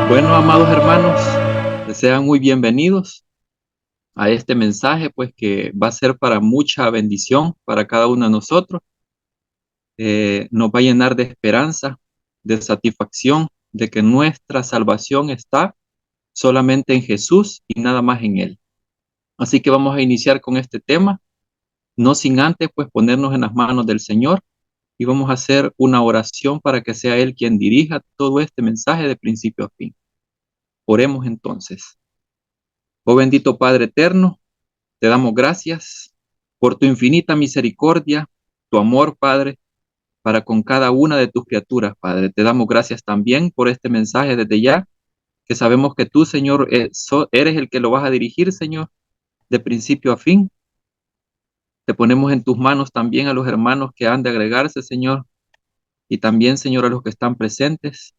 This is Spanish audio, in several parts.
Bueno, amados hermanos, sean muy bienvenidos a este mensaje, pues que va a ser para mucha bendición para cada uno de nosotros. Nos va a llenar de esperanza, de satisfacción, de que nuestra salvación está solamente en Jesús y nada más en Él. Así que vamos a iniciar con este tema, no sin antes, pues ponernos en las manos del Señor y vamos a hacer una oración para que sea Él quien dirija todo este mensaje de principio a fin. Oremos entonces. Oh bendito Padre eterno, te damos gracias por tu infinita misericordia, tu amor, Padre, para con cada una de tus criaturas, Padre. Te damos gracias también por este mensaje desde ya, que sabemos que tú, Señor, eres el que lo vas a dirigir, Señor, de principio a fin. Te ponemos en tus manos también a los hermanos que han de agregarse, Señor, y también, Señor, a los que están presentes.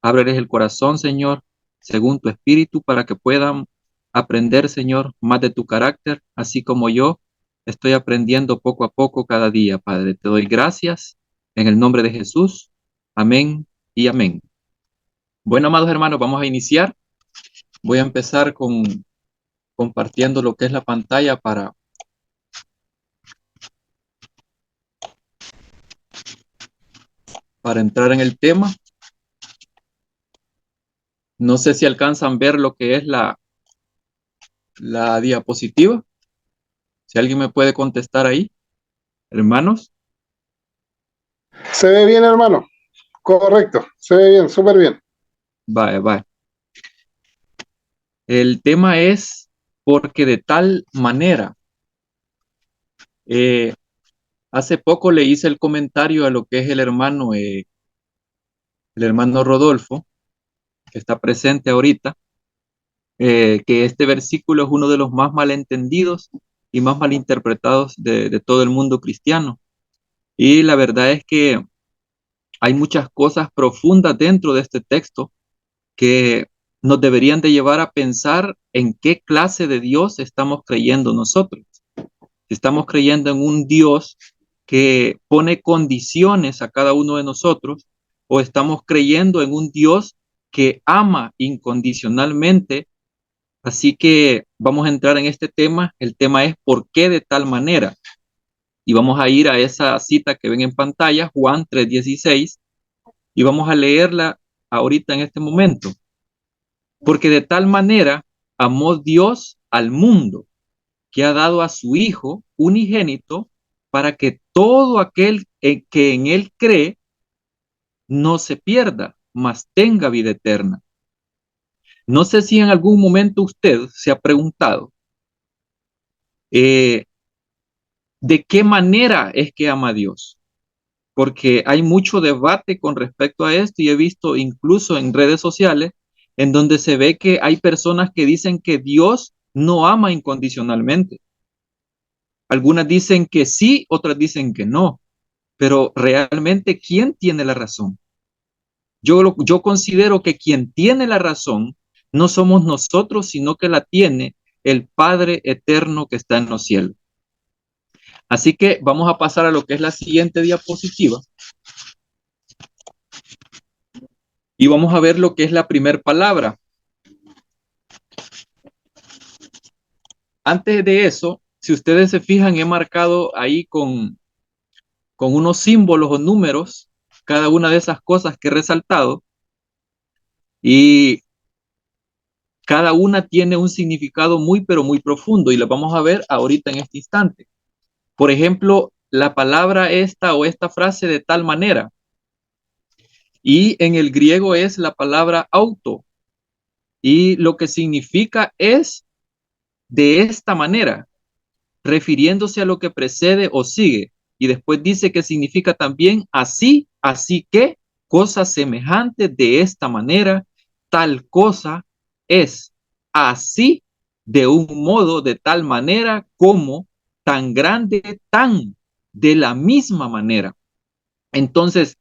Ábreles el corazón, Señor, según tu espíritu, para que puedan aprender, Señor, más de tu carácter, así como yo estoy aprendiendo poco a poco cada día, Padre. Te doy gracias en el nombre de Jesús. Amén y amén. Bueno, amados hermanos, vamos a iniciar. Voy a empezar con compartiendo lo que es la pantalla para entrar en el tema. No sé si alcanzan a ver lo que es la diapositiva. Si alguien me puede contestar ahí, hermanos. Se ve bien, hermano. Correcto. Se ve bien, súper bien. Vale, vale. El tema es porque de tal manera, eh, hace poco le hice el comentario a lo que es el hermano Rodolfo, que está presente ahorita, que este versículo es uno de los más malentendidos y más malinterpretados de todo el mundo cristiano. Y la verdad es que hay muchas cosas profundas dentro de este texto que nos deberían de llevar a pensar en qué clase de Dios estamos creyendo nosotros. Si estamos creyendo en un Dios que pone condiciones a cada uno de nosotros, o estamos creyendo en un Dios que ama incondicionalmente. Así que vamos a entrar en este tema. El tema es ¿por qué de tal manera? Y vamos a ir a esa cita que ven en pantalla, Juan 3:16, y vamos a leerla ahorita en este momento. Porque de tal manera amó Dios al mundo, que ha dado a su Hijo unigénito, para que todo aquel que en él cree no se pierda, mas tenga vida eterna. No sé si en algún momento usted se ha preguntado eh, de qué manera es que ama a Dios, porque hay mucho debate con respecto a esto y he visto incluso en redes sociales en donde se ve que hay personas que dicen que Dios no ama incondicionalmente. Algunas dicen que sí, otras dicen que no. Pero realmente, ¿quién tiene la razón? Yo considero que quien tiene la razón no somos nosotros, sino que la tiene el Padre eterno que está en los cielos. Así que vamos a pasar a lo que es la siguiente diapositiva y vamos a ver lo que es la primera palabra. Antes de eso, si ustedes se fijan, he marcado ahí con unos símbolos o números cada una de esas cosas que he resaltado, y cada una tiene un significado muy, pero muy profundo y lo vamos a ver ahorita en este instante. Por ejemplo, la palabra esta o esta frase de tal manera, y en el griego es la palabra auto, y lo que significa es de esta manera, refiriéndose a lo que precede o sigue. Y después dice que significa también así, así que, cosa semejante de esta manera, tal cosa es así, de un modo, de tal manera, como, tan grande, tan, de la misma manera. Entonces,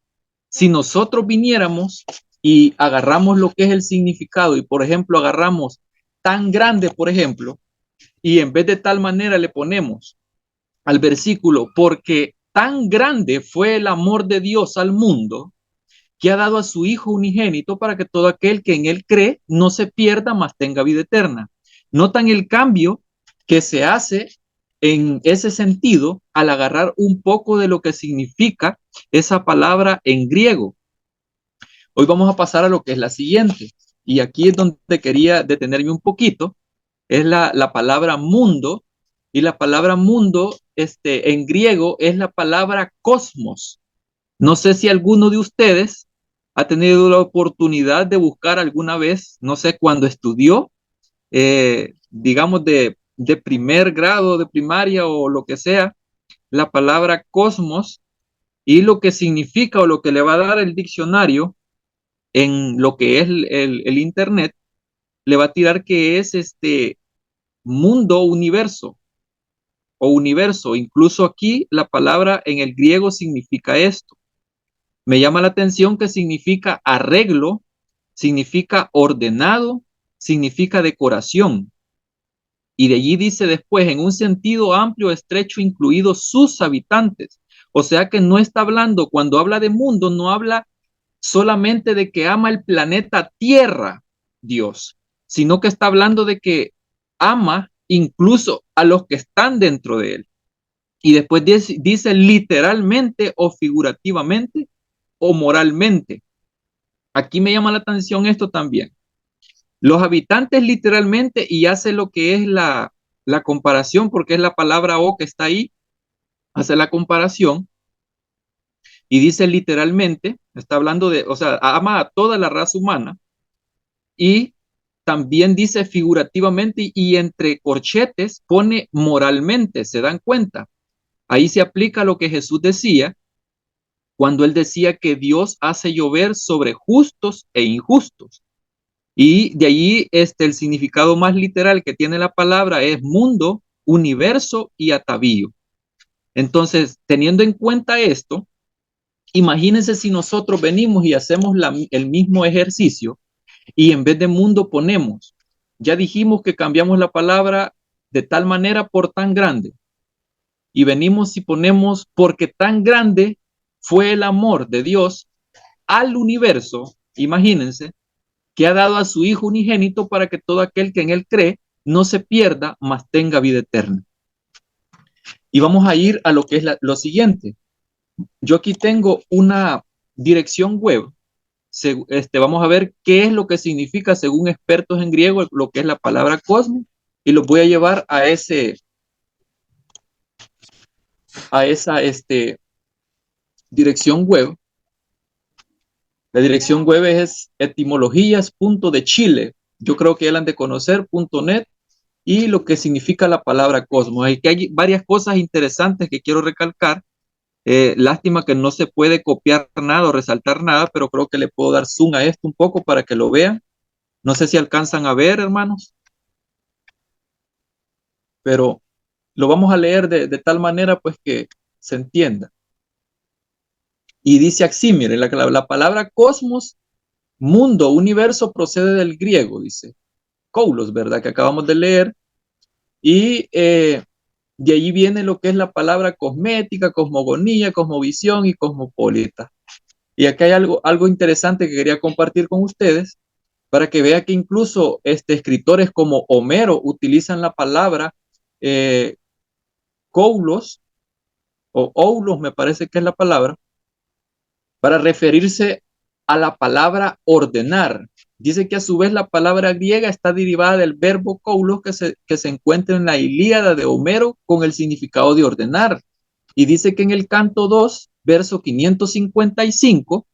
si nosotros viniéramos y agarramos lo que es el significado y, por ejemplo, agarramos tan grande, por ejemplo, y en vez de tal manera le ponemos al versículo, porque tan grande fue el amor de Dios al mundo, que ha dado a su Hijo unigénito para que todo aquel que en él cree no se pierda, mas tenga vida eterna. Notan el cambio que se hace en ese sentido al agarrar un poco de lo que significa esa palabra en griego. Hoy vamos a pasar a lo que es la siguiente. Y aquí es donde quería detenerme un poquito. Es la palabra mundo. Y la palabra mundo en griego es la palabra cosmos. No sé si alguno de ustedes ha tenido la oportunidad de buscar alguna vez, no sé, cuando estudió, digamos, de primer grado de primaria o lo que sea, la palabra cosmos y lo que significa o lo que le va a dar el diccionario en lo que es el Internet, le va a tirar que es este mundo, universo o universo. Incluso aquí la palabra en el griego significa esto. Me llama la atención que significa arreglo, significa ordenado, significa decoración. Y de allí dice después, en un sentido amplio, estrecho, incluidos sus habitantes. O sea que no está hablando, cuando habla de mundo, no habla solamente de que ama el planeta Tierra, Dios, sino que está hablando de que ama incluso a los que están dentro de él. Y después dice literalmente o figurativamente o moralmente. Aquí me llama la atención esto también. Los habitantes literalmente, y hace lo que es la comparación, porque es la palabra o que está ahí, hace la comparación y dice literalmente, está hablando de, o sea, ama a toda la raza humana y también dice figurativamente y entre corchetes pone moralmente, ¿se dan cuenta? Ahí se aplica lo que Jesús decía cuando él decía que Dios hace llover sobre justos e injustos. Y de allí el significado más literal que tiene la palabra es mundo, universo y atavío. Entonces, teniendo en cuenta esto, imagínense si nosotros venimos y hacemos el mismo ejercicio y en vez de mundo ponemos, ya dijimos que cambiamos la palabra de tal manera por tan grande y venimos y ponemos porque tan grande fue el amor de Dios al universo, imagínense, que ha dado a su Hijo unigénito para que todo aquel que en él cree no se pierda, mas tenga vida eterna. Y vamos a ir a lo que es lo siguiente. Yo aquí tengo una dirección web. Vamos a ver qué es lo que significa, según expertos en griego, lo que es la palabra cosmos, y los voy a llevar a esa dirección web. La dirección web es etimologías.dechile. Yo creo que ya la han de conocer, .net, y lo que significa la palabra cosmos. Y que hay varias cosas interesantes que quiero recalcar. Lástima que no se puede copiar nada o resaltar nada, pero creo que le puedo dar zoom a esto un poco para que lo vean. No sé si alcanzan a ver, hermanos, pero lo vamos a leer de tal manera pues que se entienda. Y dice así, miren, la palabra cosmos, mundo, universo, procede del griego, dice koulos, ¿verdad? Que acabamos de leer. Y de allí viene lo que es la palabra cosmética, cosmogonía, cosmovisión y cosmopolita. Y acá hay algo interesante que quería compartir con ustedes para que vean que incluso escritores como Homero utilizan la palabra koulos o oulos, me parece que es la palabra, para referirse a la palabra ordenar. Dice que a su vez la palabra griega está derivada del verbo koulos que se encuentra en la Ilíada de Homero con el significado de ordenar. Y dice que en el canto 2, verso 555,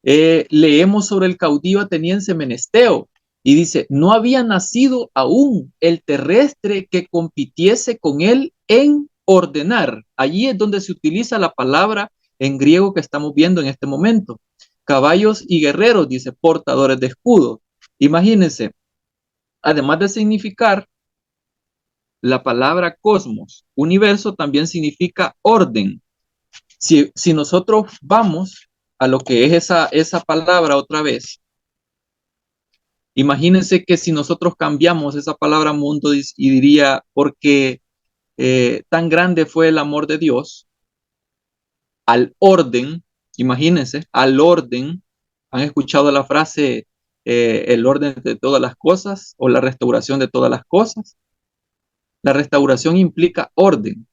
leemos sobre el caudillo ateniense Menesteo. Y dice, no había nacido aún el terrestre que compitiese con él en ordenar. Allí es donde se utiliza la palabra en griego que estamos viendo en este momento. Caballos y guerreros, dice, portadores de escudo. Imagínense, además de significar, la palabra cosmos, universo, también significa orden. Si nosotros vamos a lo que es esa palabra otra vez, imagínense que si nosotros cambiamos esa palabra mundo y diría, porque tan grande fue el amor de Dios al orden, Imagínense, al orden. ¿Han escuchado la frase el orden de todas las cosas o la restauración de todas las cosas? La restauración implica orden.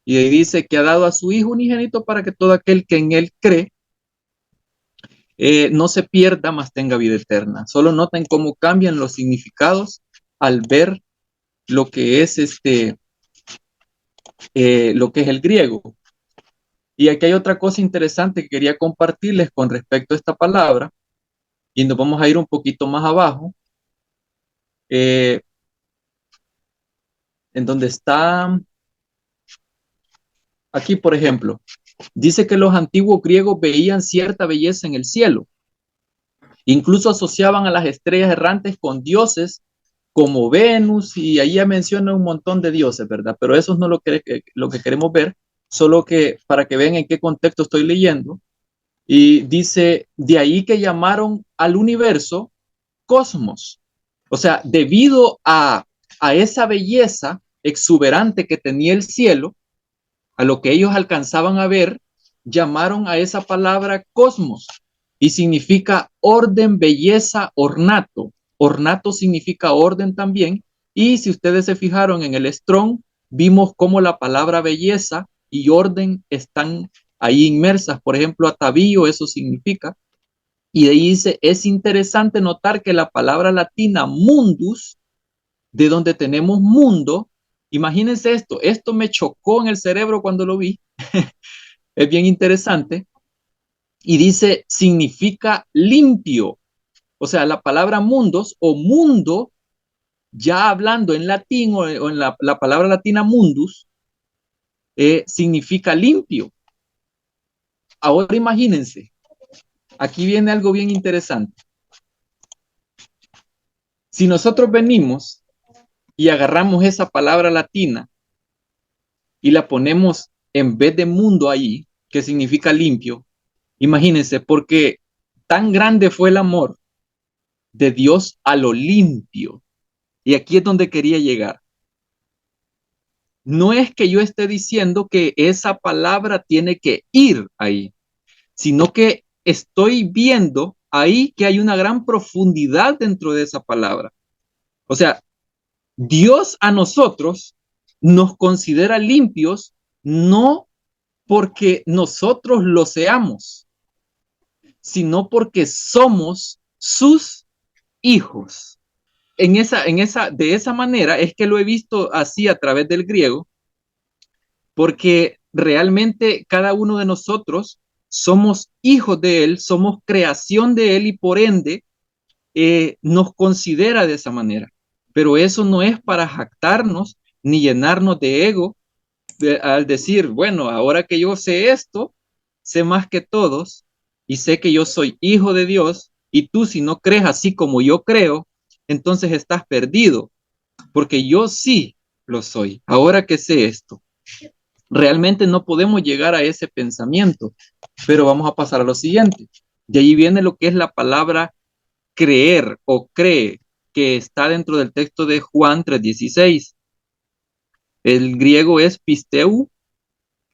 Y ahí dice que ha dado a su Hijo unigénito para que todo aquel que en Él cree no se pierda, mas tenga vida eterna. Solo noten cómo cambian los significados al ver lo que es lo que es el griego. Y aquí hay otra cosa interesante que quería compartirles con respecto a esta palabra, y nos vamos a ir un poquito más abajo, eh, en donde está, aquí por ejemplo, dice que los antiguos griegos veían cierta belleza en el cielo, incluso asociaban a las estrellas errantes con dioses como Venus, y ahí ya menciona un montón de dioses, ¿verdad? Pero eso no es lo que queremos ver, solo que para que vean en qué contexto estoy leyendo. Y dice, de ahí que llamaron al universo cosmos. O sea, debido a esa belleza exuberante que tenía el cielo, a lo que ellos alcanzaban a ver, llamaron a esa palabra cosmos y significa orden, belleza, ornato. Ornato significa orden también. Y si ustedes se fijaron en el Strong, vimos cómo la palabra belleza y orden están ahí inmersas. Por ejemplo, atavío, eso significa. Y de ahí dice, es interesante notar que la palabra latina mundus, de donde tenemos mundo, imagínense esto me chocó en el cerebro cuando lo vi, es bien interesante, y dice, significa limpio. O sea, la palabra mundos o mundo, ya hablando en latín o en la palabra latina mundus, significa limpio. Ahora imagínense, aquí viene algo bien interesante. Si nosotros venimos y agarramos esa palabra latina y la ponemos en vez de mundo ahí, que significa limpio, imagínense, porque tan grande fue el amor de Dios a lo limpio. Y aquí es donde quería llegar. No es que yo esté diciendo que esa palabra tiene que ir ahí, sino que estoy viendo ahí que hay una gran profundidad dentro de esa palabra. O sea, Dios a nosotros nos considera limpios no porque nosotros lo seamos, sino porque somos sus hijos. De esa manera es que lo he visto así a través del griego, porque realmente cada uno de nosotros somos hijos de Él, somos creación de Él y por ende nos considera de esa manera. Pero eso no es para jactarnos ni llenarnos de ego al decir, bueno, ahora que yo sé esto, sé más que todos y sé que yo soy hijo de Dios y tú si no crees así como yo creo, entonces estás perdido, porque yo sí lo soy. Ahora que sé esto, realmente no podemos llegar a ese pensamiento, pero vamos a pasar a lo siguiente. De ahí viene lo que es la palabra creer o cree, que está dentro del texto de Juan 3:16. El griego es pisteu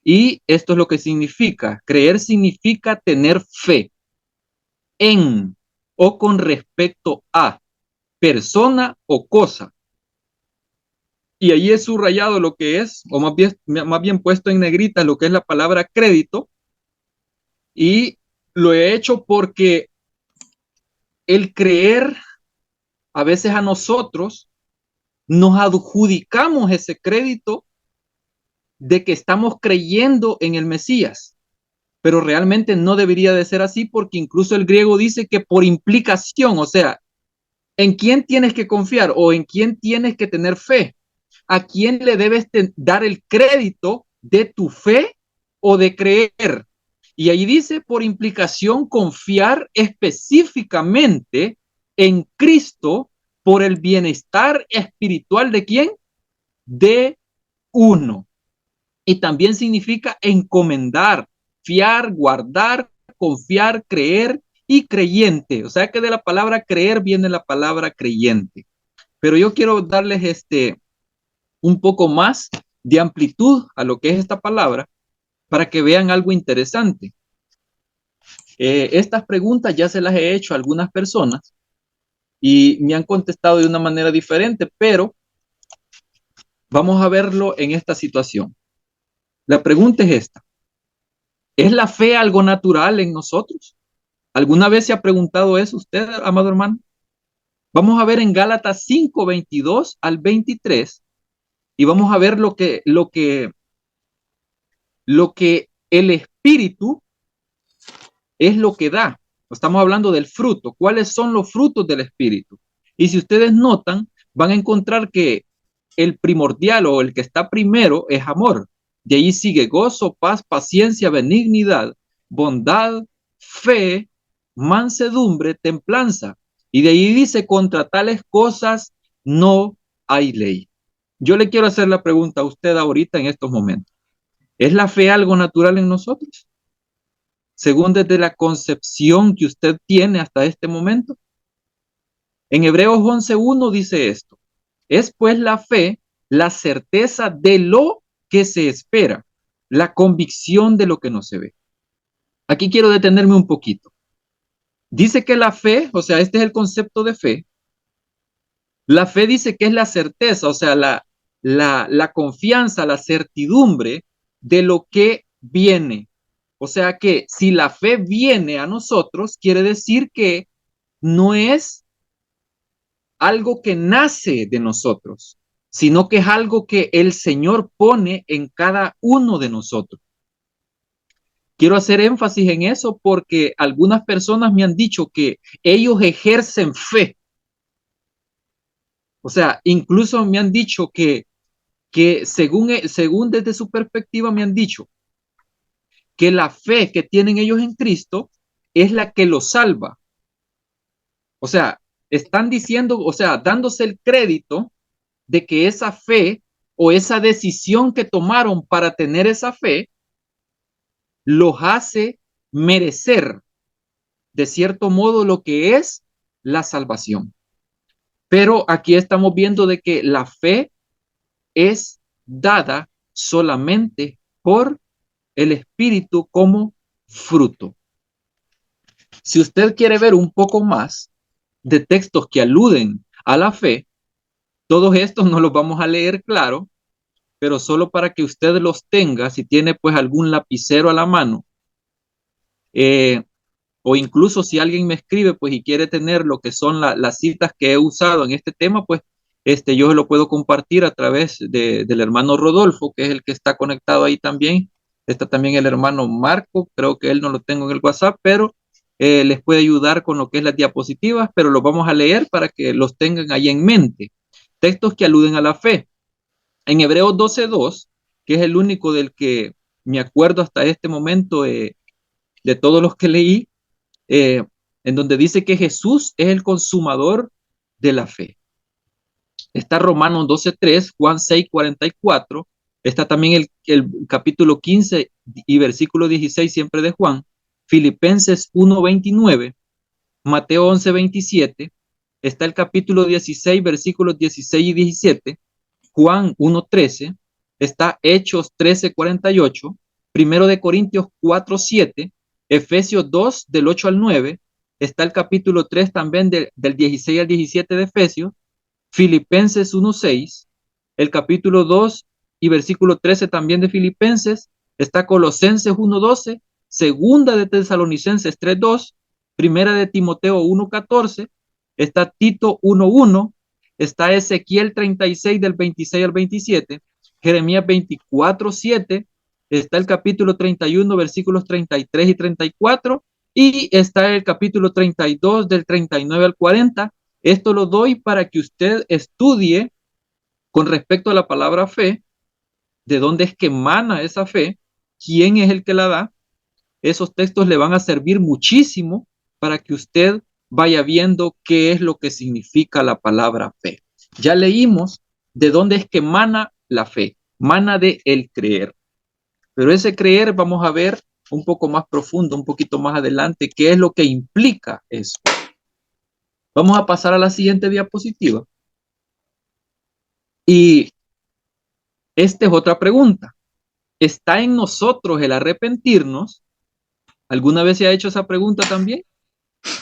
y esto es lo que significa. Creer significa tener fe en o con respecto a persona o cosa. Y ahí es subrayado lo que es, o más bien puesto en negrita lo que es la palabra crédito. Y lo he hecho porque el creer a veces a nosotros nos adjudicamos ese crédito de que estamos creyendo en el Mesías, pero realmente no debería de ser así porque incluso el griego dice que por implicación, o sea, ¿en quién tienes que confiar o en quién tienes que tener fe? ¿A quién le debes dar el crédito de tu fe o de creer? Y ahí dice, por implicación, confiar específicamente en Cristo por el bienestar espiritual de quién? De uno. Y también significa encomendar, fiar, guardar, confiar, creer y creyente. O sea que de la palabra creer viene la palabra creyente. Pero yo quiero darles un poco más de amplitud a lo que es esta palabra para que vean algo interesante. Estas preguntas ya se las he hecho a algunas personas y me han contestado de una manera diferente, pero vamos a verlo en esta situación. La pregunta es esta: ¿es la fe algo natural en nosotros? ¿Alguna vez se ha preguntado eso usted, amado hermano? Vamos a ver en Gálatas 5, 22 al 23 y vamos a ver lo que el Espíritu es lo que da. Estamos hablando del fruto. ¿Cuáles son los frutos del Espíritu? Y si ustedes notan, van a encontrar que el primordial o el que está primero es amor. De ahí sigue gozo, paz, paciencia, benignidad, bondad, fe, mansedumbre, templanza. Y de ahí dice, contra tales cosas no hay ley. Yo le quiero hacer la pregunta a usted ahorita en estos momentos. ¿Es la fe algo natural en nosotros? Según desde la concepción que usted tiene hasta este momento. En Hebreos 11:1 dice esto: es pues la fe, la certeza de lo que se espera, la convicción de lo que no se ve. Aquí quiero detenerme un poquito. Dice que la fe, o sea, este es el concepto de fe. La fe dice que es la certeza, o sea, la confianza, la certidumbre de lo que viene. O sea que si la fe viene a nosotros, quiere decir que no es algo que nace de nosotros, sino que es algo que el Señor pone en cada uno de nosotros. Quiero hacer énfasis en eso porque algunas personas me han dicho que ellos ejercen fe. O sea, incluso me han dicho que según desde su perspectiva me han dicho que la fe que tienen ellos en Cristo es la que los salva. O sea, están diciendo, o sea, dándose el crédito de que esa fe o esa decisión que tomaron para tener esa fe los hace merecer de cierto modo lo que es la salvación. Pero aquí estamos viendo de que la fe es dada solamente por el Espíritu como fruto. Si usted quiere ver un poco más de textos que aluden a la fe, todos estos no los vamos a leer, claro, pero solo para que usted los tenga, si tiene pues algún lapicero a la mano, eh, o incluso si alguien me escribe pues y quiere tener lo que son las citas que he usado en este tema, pues yo se lo puedo compartir a través del hermano Rodolfo, que es el que está conectado ahí también. Está también el hermano Marco, creo que él no lo tengo en el WhatsApp, pero les puede ayudar con lo que es las diapositivas, pero los vamos a leer para que los tengan ahí en mente. Textos que aluden a la fe. En Hebreos 12:2, que es el único del que me acuerdo hasta este momento de todos los que leí, eh, en donde dice que Jesús es el consumador de la fe. Está Romanos 12:3, Juan 6:44, está también el capítulo 15 y versículo 16 siempre de Juan, Filipenses 1:29, Mateo 11:27, está el capítulo 16, versículos 16 y 17, Juan 1:13, está Hechos 13:48, Primero de Corintios 4:7, Efesios 2 del 8 al 9, está el capítulo 3 también del 16 al 17 de Efesios, Filipenses 1:6, el capítulo 2 y versículo 13 también de Filipenses, está Colosenses 1:12, Segunda de Tesalonicenses 3:2, Primera de Timoteo 1:14, está Tito 1:1, está Ezequiel 36 del 26 al 27, Jeremías 24:7, está el capítulo 31 versículos 33 y 34 y está el capítulo 32 del 39 al 40. Esto lo doy para que usted estudie con respecto a la palabra fe, de dónde es que emana esa fe, quién es el que la da. Esos textos le van a servir muchísimo para que usted vaya viendo qué es lo que significa la palabra fe. Ya leímos de dónde es que emana la fe, emana de el creer. Pero ese creer vamos a ver un poco más profundo, un poquito más adelante, qué es lo que implica eso. Vamos a pasar a la siguiente diapositiva. Y esta es otra pregunta. ¿Está en nosotros el arrepentirnos ¿Alguna vez se ha hecho esa pregunta también?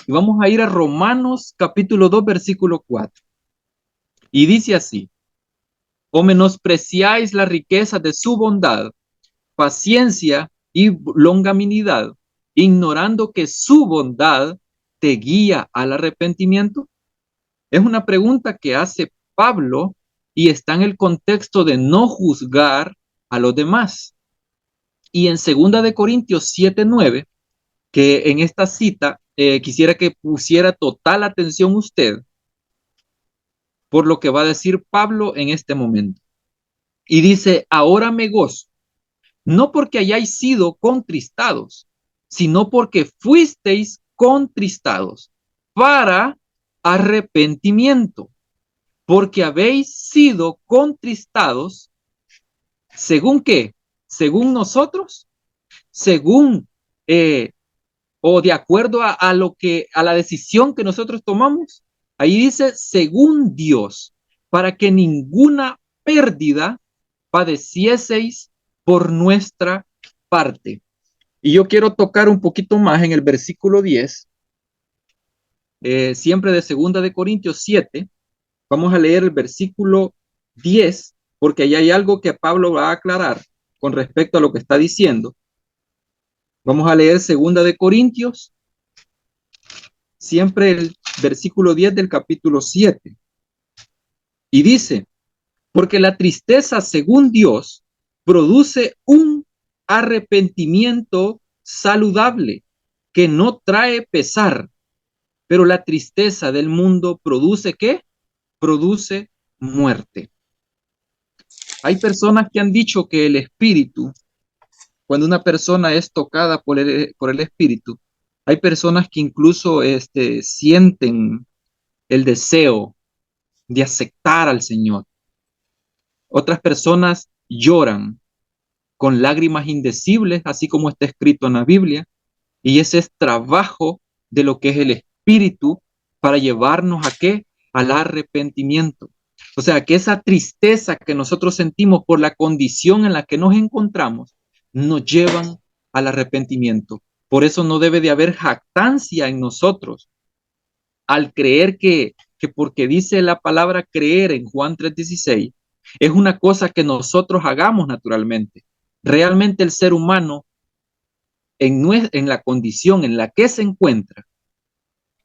Y vamos a ir a Romanos capítulo 2, versículo 4. Y dice así: o menospreciáis la riqueza de su bondad, paciencia y longanimidad, ignorando que su bondad te guía al arrepentimiento. Es una pregunta que hace Pablo y está en el contexto de no juzgar a los demás. Y en 2 Corintios 7:9, que en esta cita quisiera que pusiera total atención usted por lo que va a decir Pablo en este momento. Y dice: ahora me gozo, no porque hayáis sido contristados, sino porque fuisteis contristados para arrepentimiento, porque habéis sido contristados, ¿según qué? ¿Según nosotros? ¿Según o de acuerdo a lo que, a la decisión que nosotros tomamos? Ahí dice, según Dios, para que ninguna pérdida padecieseis por nuestra parte. Y yo quiero tocar un poquito más en el versículo 10, siempre de 2 Corintios 7. Vamos a leer el versículo 10, porque ahí hay algo que Pablo va a aclarar con respecto a lo que está diciendo. Vamos a leer 2 Corintios, siempre el versículo 10 del capítulo 7. Y dice: porque la tristeza, según Dios, produce un arrepentimiento saludable que no trae pesar, pero la tristeza del mundo produce ¿qué? Produce muerte. Hay personas que han dicho que el espíritu, cuando una persona es tocada por el espíritu, hay personas que incluso sienten el deseo de aceptar al Señor. Otras personas lloran con lágrimas indecibles, así como está escrito en la Biblia, y ese es trabajo de lo que es el Espíritu para llevarnos ¿a qué? Al arrepentimiento. O sea, que esa tristeza que nosotros sentimos por la condición en la que nos encontramos, nos llevan al arrepentimiento. Por eso no debe de haber jactancia en nosotros al creer que porque dice la palabra creer en Juan 3:16, es una cosa que nosotros hagamos naturalmente. Realmente el ser humano, en la condición en la que se encuentra,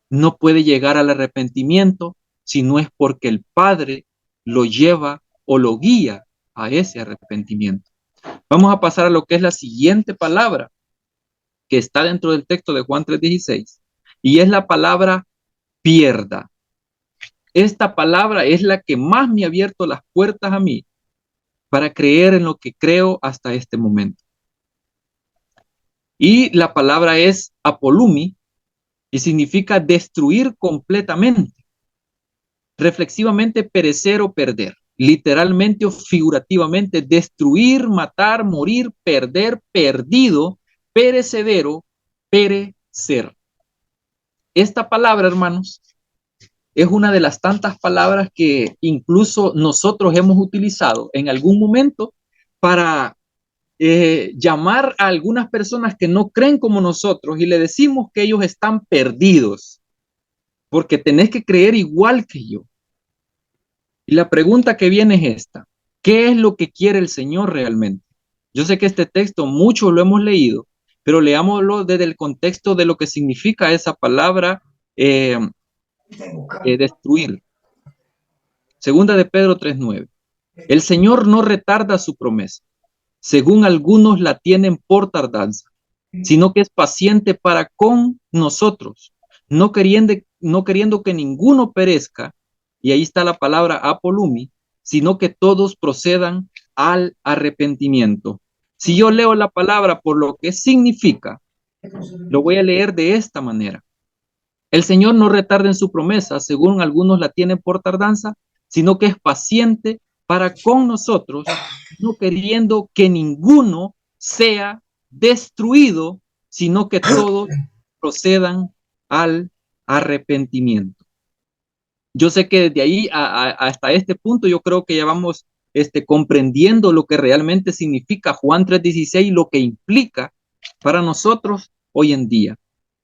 no puede llegar al arrepentimiento si no es porque el Padre lo lleva o lo guía a ese arrepentimiento. Vamos a pasar a lo que es la siguiente palabra que está dentro del texto de Juan 3:16, y es la palabra pierda. Esta palabra es la que más me ha abierto las puertas a mí para creer en lo que creo hasta este momento. Y la palabra es apolumi y significa destruir completamente, reflexivamente perecer o perder, literalmente o figurativamente destruir, matar, morir, perder, perdido, perecedero, perecer. Esta palabra, hermanos, es una de las tantas palabras que incluso nosotros hemos utilizado en algún momento para llamar a algunas personas que no creen como nosotros y le decimos que ellos están perdidos porque tenés que creer igual que yo. Y la pregunta que viene es esta: ¿qué es lo que quiere el Señor realmente? Yo sé que este texto muchos lo hemos leído, pero leámoslo desde el contexto de lo que significa esa palabra destruir. Segunda de Pedro 3:9. El Señor no retarda su promesa, según algunos la tienen por tardanza, sino que es paciente para con nosotros, no queriendo que ninguno perezca, y ahí está la palabra apolumi, sino que todos procedan al arrepentimiento. Si yo leo la palabra por lo que significa, lo voy a leer de esta manera: el Señor no retarda en su promesa, según algunos la tienen por tardanza, sino que es paciente para con nosotros, no queriendo que ninguno sea destruido, sino que todos procedan al arrepentimiento. Yo sé que desde ahí hasta este punto yo creo que ya vamos comprendiendo lo que realmente significa Juan 3:16, lo que implica para nosotros hoy en día.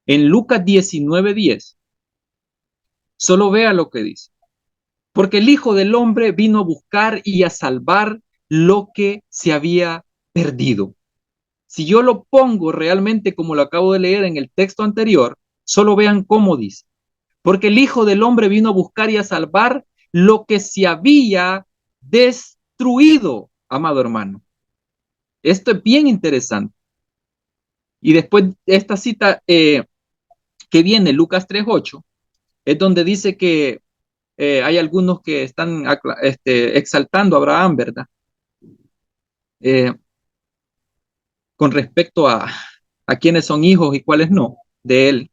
En Lucas 19:10, solo vea lo que dice. Porque el Hijo del Hombre vino a buscar y a salvar lo que se había perdido. Si yo lo pongo realmente como lo acabo de leer en el texto anterior, solo vean cómo dice. Porque el Hijo del Hombre vino a buscar y a salvar lo que se había destruido, amado hermano. Esto es bien interesante. Y después esta cita que viene, Lucas 3:8, es donde dice que hay algunos que están exaltando a Abraham, ¿verdad? Eh, con respecto a quiénes son hijos y cuáles no de él.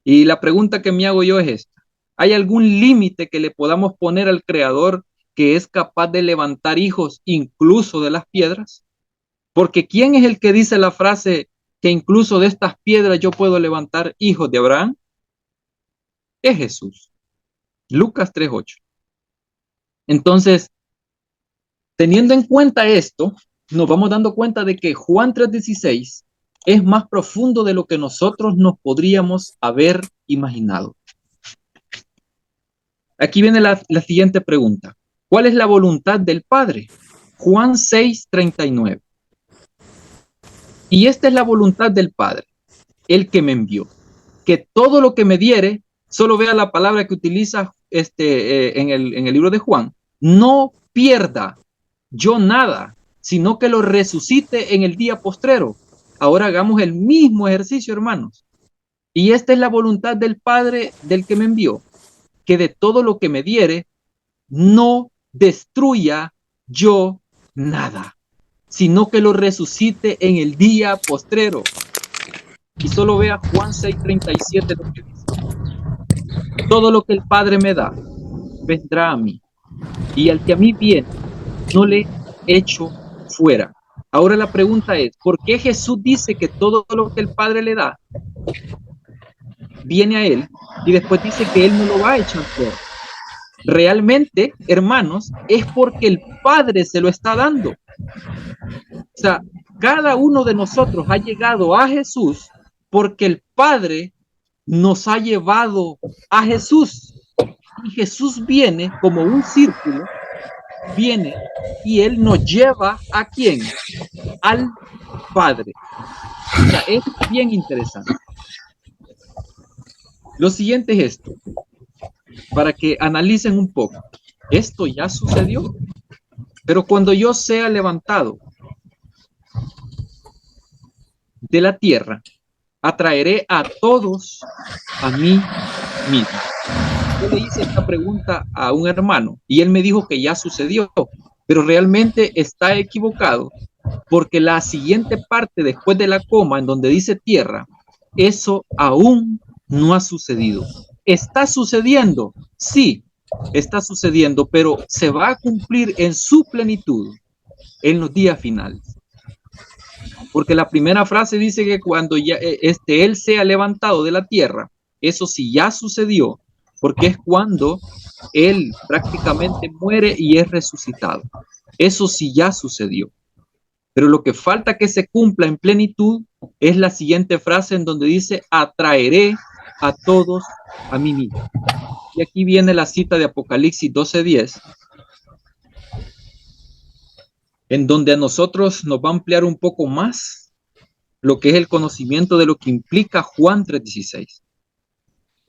Y la pregunta que me hago yo es esta: ¿hay algún límite que le podamos poner al Creador que es capaz de levantar hijos incluso de las piedras? Porque ¿quién es el que dice la frase que incluso de estas piedras yo puedo levantar hijos de Abraham? Es Jesús. Lucas 3:8. Entonces, teniendo en cuenta esto, nos vamos dando cuenta de que Juan 3:16 es más profundo de lo que nosotros nos podríamos haber imaginado. Aquí viene la siguiente pregunta. ¿Cuál es la voluntad del Padre? Juan 6:39. Y esta es la voluntad del Padre, el que me envió, que todo lo que me diere, solo vea la palabra que utiliza en el libro de Juan, no pierda yo nada, sino que lo resucite en el día postrero. Ahora hagamos el mismo ejercicio, hermanos. Y esta es la voluntad del Padre, del que me envió, que de todo lo que me diere, no destruya yo nada, sino que lo resucite en el día postrero. Y solo vea Juan 6:37 lo que dice. Todo lo que el Padre me da, vendrá a mí. Y al que a mí viene, no le echo fuera. Ahora la pregunta es, ¿por qué Jesús dice que todo lo que el Padre le da viene a él y después dice que él no lo va a echar fuera? Realmente, hermanos, es porque el Padre se lo está dando. O sea, cada uno de nosotros ha llegado a Jesús porque el Padre nos ha llevado a Jesús. Y Jesús viene como un círculo, viene y Él nos lleva ¿a quién? Al Padre. O sea, es bien interesante. Lo siguiente es esto, para que analicen un poco. Esto ya sucedió, pero cuando yo sea levantado de la tierra, atraeré a todos a mí mismo. Yo le hice esta pregunta a un hermano y él me dijo que ya sucedió, pero realmente está equivocado, porque la siguiente parte después de la coma, en donde dice tierra, eso aún no ha sucedido. ¿Está sucediendo? Sí, está sucediendo, pero se va a cumplir en su plenitud en los días finales. Porque la primera frase dice que cuando ya él sea levantado de la tierra, eso sí ya sucedió, porque es cuando él prácticamente muere y es resucitado. Eso sí ya sucedió. Pero lo que falta que se cumpla en plenitud es la siguiente frase en donde dice, atraeré a todos a mí mismo. Y aquí viene la cita de Apocalipsis 12:10, en donde a nosotros nos va a ampliar un poco más lo que es el conocimiento de lo que implica Juan 3:16.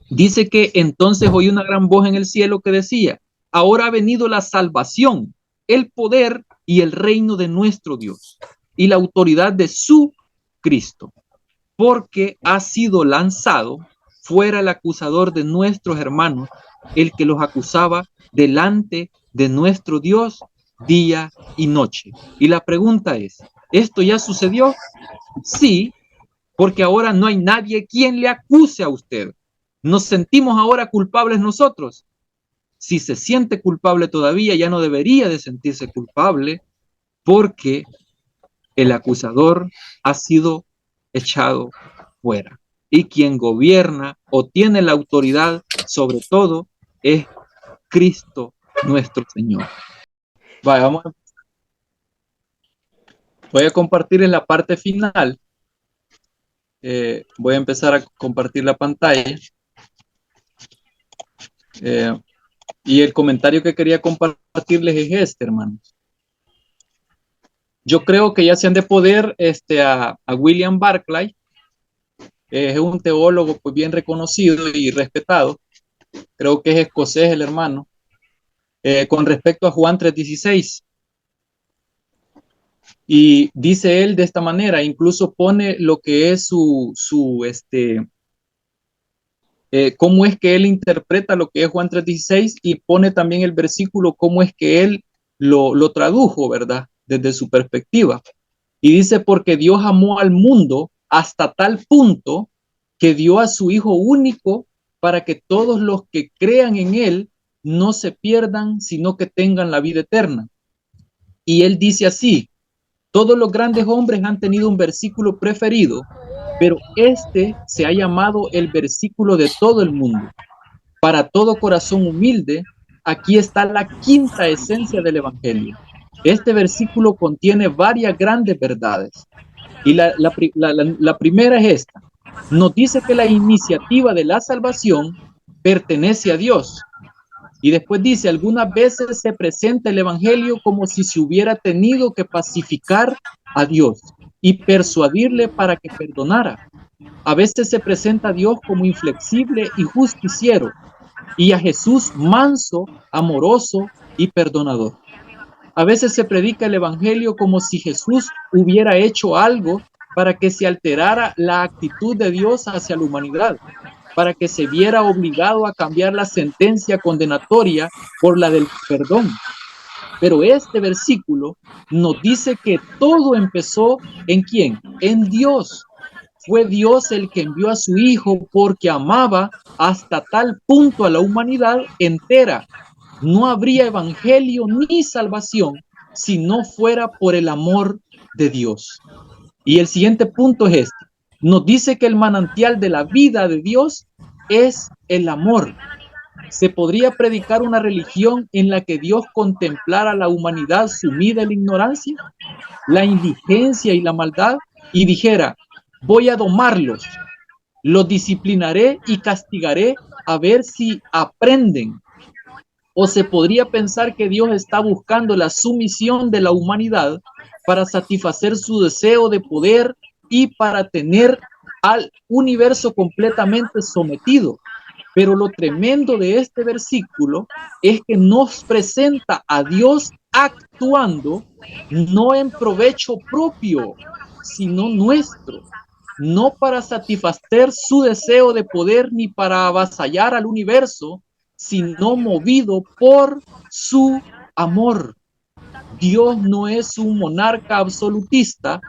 Dice que entonces oí una gran voz en el cielo que decía, ahora ha venido la salvación, el poder y el reino de nuestro Dios y la autoridad de su Cristo, porque ha sido lanzado fuera el acusador de nuestros hermanos, el que los acusaba delante de nuestro Dios día y noche. Y la pregunta es, ¿esto ya sucedió? Sí, porque ahora no hay nadie quien le acuse a usted. ¿Nos sentimos ahora culpables nosotros? Si se siente culpable todavía, ya no debería de sentirse culpable, porque el acusador ha sido echado fuera. Y quien gobierna o tiene la autoridad sobre todo es Cristo nuestro Señor. Vaya, voy a compartir en la parte final Voy a empezar a compartir la pantalla. Y el comentario que quería compartirles es este, hermanos. Yo creo que ya se han de poder a William Barclay, es un teólogo pues bien reconocido y respetado. Creo que es escocés el hermano. Con respecto a Juan 3:16. Y dice él de esta manera, incluso pone lo que es cómo es que él interpreta lo que es Juan 3:16 y pone también el versículo, cómo es que él lo tradujo, ¿verdad? Desde su perspectiva. Y dice, porque Dios amó al mundo hasta tal punto que dio a su Hijo único para que todos los que crean en él no se pierdan, sino que tengan la vida eterna. Y él dice así, todos los grandes hombres han tenido un versículo preferido, pero este se ha llamado el versículo de todo el mundo. Para todo corazón humilde, aquí está la quinta esencia del Evangelio. Este versículo contiene varias grandes verdades. Y la primera es esta. Nos dice que la iniciativa de la salvación pertenece a Dios. Y después dice, algunas veces se presenta el Evangelio como si se hubiera tenido que pacificar a Dios y persuadirle para que perdonara. A veces se presenta a Dios como inflexible y justiciero, y a Jesús manso, amoroso y perdonador. A veces se predica el Evangelio como si Jesús hubiera hecho algo para que se alterara la actitud de Dios hacia la humanidad, para que se viera obligado a cambiar la sentencia condenatoria por la del perdón. Pero este versículo nos dice que todo empezó ¿en quién? En Dios. Fue Dios el que envió a su Hijo porque amaba hasta tal punto a la humanidad entera. No habría evangelio ni salvación si no fuera por el amor de Dios. Y el siguiente punto es este. Nos dice que el manantial de la vida de Dios es el amor. ¿Se podría predicar una religión en la que Dios contemplara a la humanidad sumida en la ignorancia, la indigencia y la maldad y dijera, voy a domarlos, los disciplinaré y castigaré a ver si aprenden? ¿O se podría pensar que Dios está buscando la sumisión de la humanidad para satisfacer su deseo de poder y para tener al universo completamente sometido? Pero lo tremendo de este versículo es que nos presenta a Dios actuando no en provecho propio, sino nuestro, no para satisfacer su deseo de poder ni para avasallar al universo, sino movido por su amor. Dios no es un monarca absolutista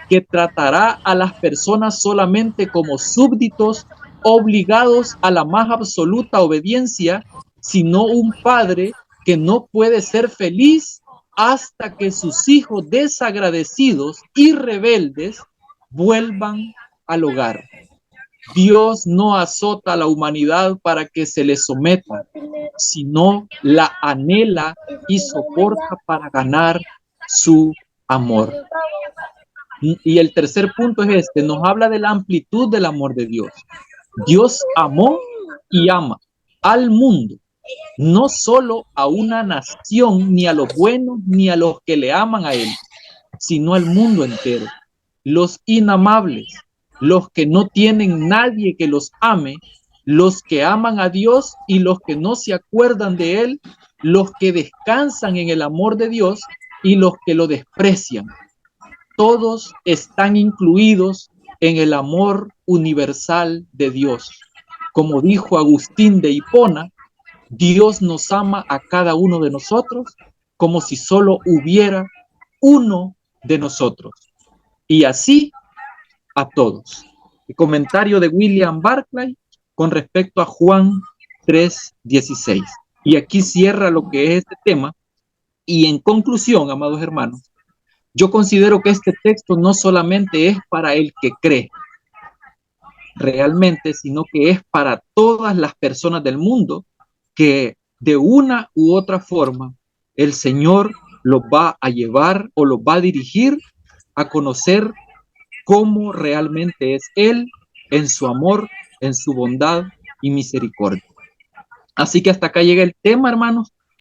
que tratará a las personas solamente como súbditos obligados a la más absoluta obediencia, sino un padre que no puede ser feliz hasta que sus hijos desagradecidos y rebeldes vuelvan al hogar. Dios no azota a la humanidad para que se le someta, sino la anhela y soporta para ganar su amor. Y el tercer punto es este, nos habla de la amplitud del amor de Dios. Dios amó y ama al mundo, no solo a una nación, ni a los buenos, ni a los que le aman a él, sino al mundo entero. Los inamables, los que no tienen nadie que los ame, los que aman a Dios y los que no se acuerdan de él, los que descansan en el amor de Dios y los que lo desprecian. Todos están incluidos en el amor universal de Dios. Como dijo Agustín de Hipona, Dios nos ama a cada uno de nosotros como si solo hubiera uno de nosotros. Y así a todos. El comentario de William Barclay con respecto a Juan 3:16. Y aquí cierra lo que es este tema. Y en conclusión, amados hermanos, yo considero que este texto no solamente es para el que cree realmente, sino que es para todas las personas del mundo que de una u otra forma el Señor los va a llevar o los va a dirigir a conocer cómo realmente es Él en su amor, en su bondad y misericordia. Así que hasta acá llega el tema, hermanos.